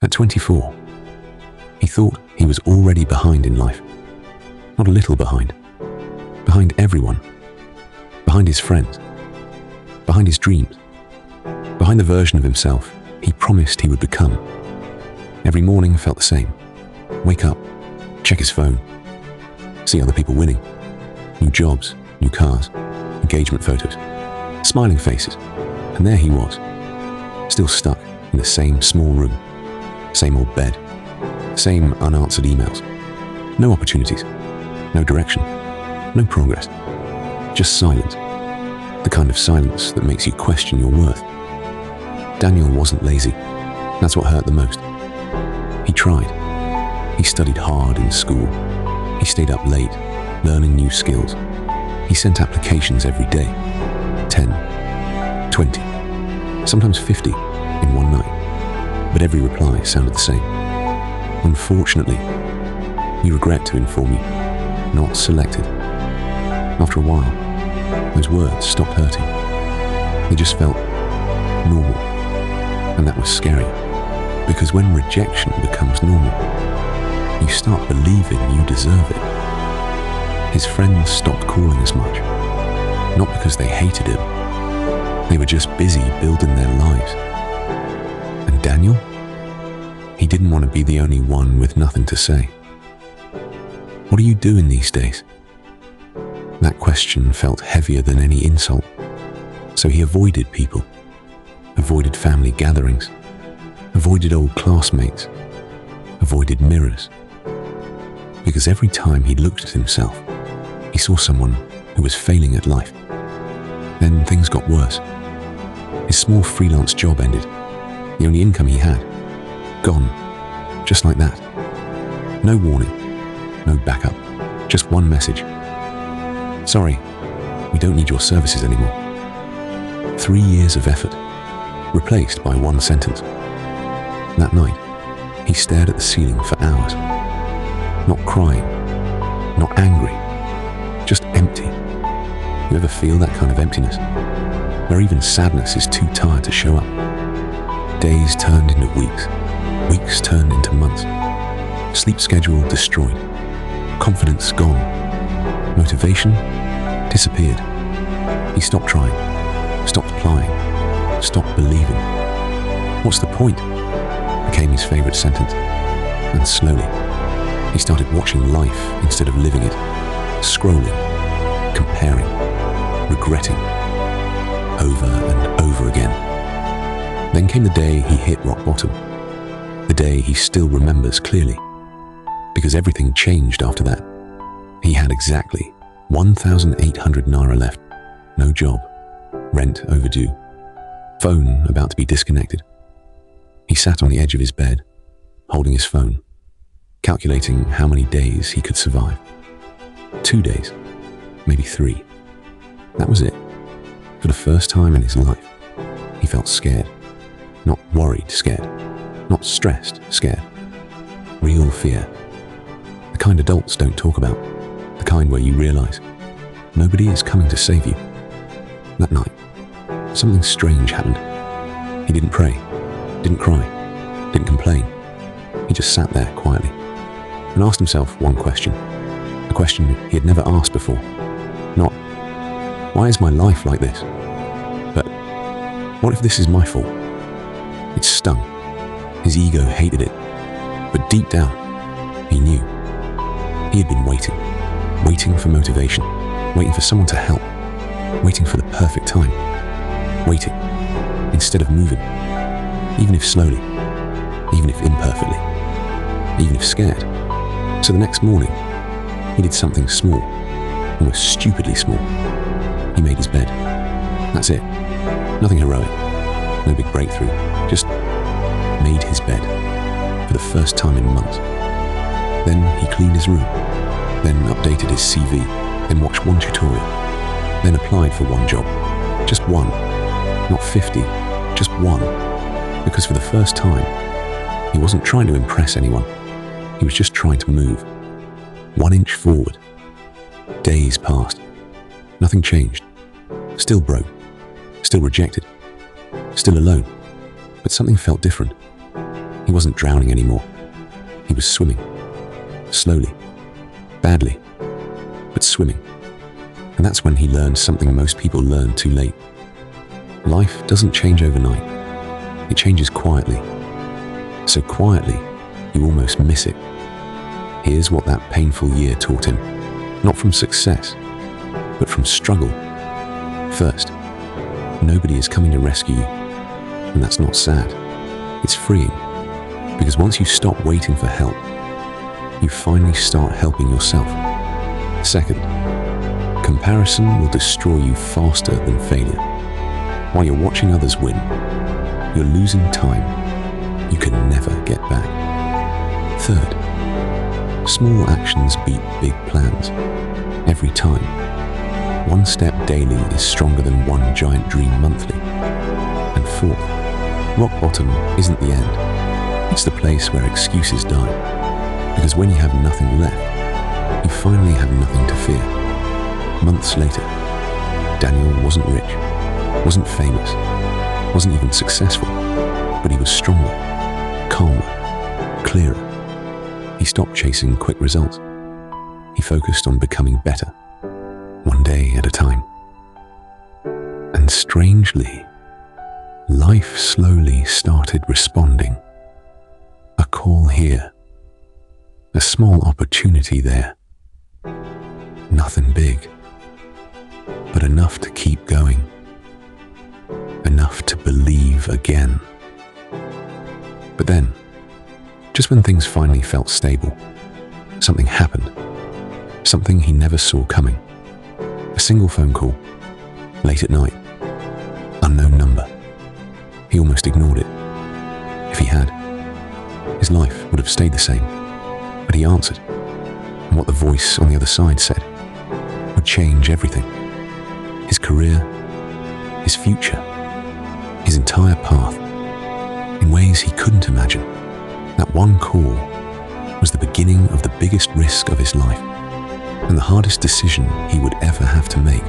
At 24, he thought he was already behind in life. Not a little behind. Behind everyone. Behind his friends. Behind his dreams. Behind the version of himself he promised he would become. Every morning felt the same. Wake up, check his phone, see other people winning. New jobs, new cars, engagement photos, smiling faces. And there he was, still stuck in the same small room, same old bed, same unanswered emails. No opportunities, no direction, no progress. Just silence. The kind of silence that makes you question your worth. Daniel wasn't lazy. That's what hurt the most. He tried. He studied hard in school. He stayed up late, learning new skills. He sent applications every day. 10, 20, sometimes 50 in one night. But every reply sounded the same. Unfortunately, we regret to inform you, not selected. After a while, those words stopped hurting. They just felt normal. And that was scary, because when rejection becomes normal, you start believing you deserve it. His friends stopped calling as much, not because they hated him. They were just busy building their lives. And Daniel? He didn't want to be the only one with nothing to say. What are you doing these days? That question felt heavier than any insult, so he avoided people, avoided family gatherings, avoided old classmates, avoided mirrors. Because every time he looked at himself, he saw someone who was failing at life. Then things got worse. His small freelance job ended. The only income he had, gone, just like that. No warning, no backup, just one message. Sorry, we don't need your services anymore. 3 years of effort, replaced by one sentence. That night, he stared at the ceiling for hours. Not crying, not angry, just empty. You ever feel that kind of emptiness? Where even sadness is too tired to show up. Days turned into weeks, weeks turned into months. Sleep schedule destroyed, confidence gone, motivation disappeared. He stopped trying, stopped applying, stopped believing. What's the point? Became his favorite sentence. And slowly, he started watching life instead of living it, scrolling, comparing, regretting, over and over again. Then came the day he hit rock bottom, the day he still remembers clearly, because everything changed after that. He had exactly 1,800 naira left, no job, rent overdue, phone about to be disconnected. He sat on the edge of his bed, holding his phone, calculating how many days he could survive. 2 days, maybe 3. That was it. For the first time in his life, he felt scared. Not worried scared, not stressed scared. Real fear. The kind adults don't talk about, the kind where you realize nobody is coming to save you. That night, something strange happened. He didn't pray, didn't cry, didn't complain. He just sat there quietly and asked himself one question, a question he had never asked before. Not, why is my life like this? But, what if this is my fault? It stung. His ego hated it. But deep down, he knew. He had been waiting for motivation, waiting for someone to help, waiting for the perfect time, waiting instead of moving, even if slowly, even if imperfectly, even if scared. So the next morning, he did something small, almost stupidly small. He made his bed. That's it. Nothing heroic, no big breakthrough, just made his bed for the first time in months. Then he cleaned his room, then updated his CV, then watched one tutorial, then applied for one job. Just one, not 50, just one. Because for the first time, he wasn't trying to impress anyone. He was just trying to move. 1 inch forward. Days passed. Nothing changed. Still broke. Still rejected. Still alone. But something felt different. He wasn't drowning anymore. He was swimming. Slowly. Badly. But swimming. And that's when he learned something most people learn too late. Life doesn't change overnight. It changes quietly. So quietly, you almost miss it. Here's what that painful year taught him. Not from success, but from struggle. First, nobody is coming to rescue you. And that's not sad. It's freeing. Because once you stop waiting for help, you finally start helping yourself. Second, comparison will destroy you faster than failure. While you're watching others win, you're losing time you can never get back. Third, small actions beat big plans. Every time. One step daily is stronger than one giant dream monthly. And fourth, rock bottom isn't the end. It's the place where excuses die. Because when you have nothing left, you finally have nothing to fear. Months later, Daniel wasn't rich, wasn't famous, wasn't even successful, but he was stronger, calmer, clearer. He stopped chasing quick results. He focused on becoming better, one day at a time. And strangely, life slowly started responding. A call here, a small opportunity there. Nothing big, but enough to keep going, enough to believe again. But then, just when things finally felt stable, something happened, something he never saw coming. A single phone call, late at night, unknown number. He almost ignored it. If he had, his life would have stayed the same. But he answered, and what the voice on the other side said would change everything. His career, his future, his entire path, in ways he couldn't imagine. That one call was the beginning of the biggest risk of his life, and the hardest decision he would ever have to make.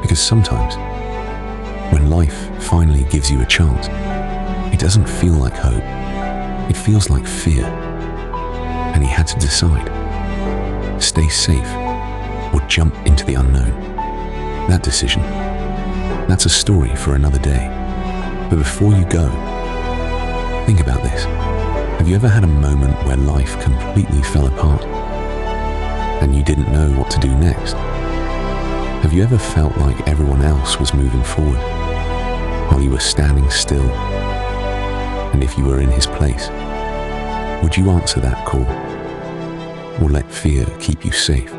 Because sometimes, when life finally gives you a chance, it doesn't feel like hope. It feels like fear. And he had to decide, stay safe or jump into the unknown. That decision, that's a story for another day. But before you go, think about this. Have you ever had a moment where life completely fell apart and you didn't know what to do next? Have you ever felt like everyone else was moving forward while you were standing still? And if you were in his place, would you answer that call or let fear keep you safe?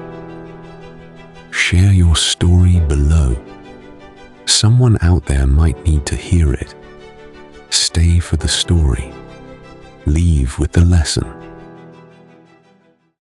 Share your story below. Someone out there might need to hear it. Stay for the story. Leave with the lesson.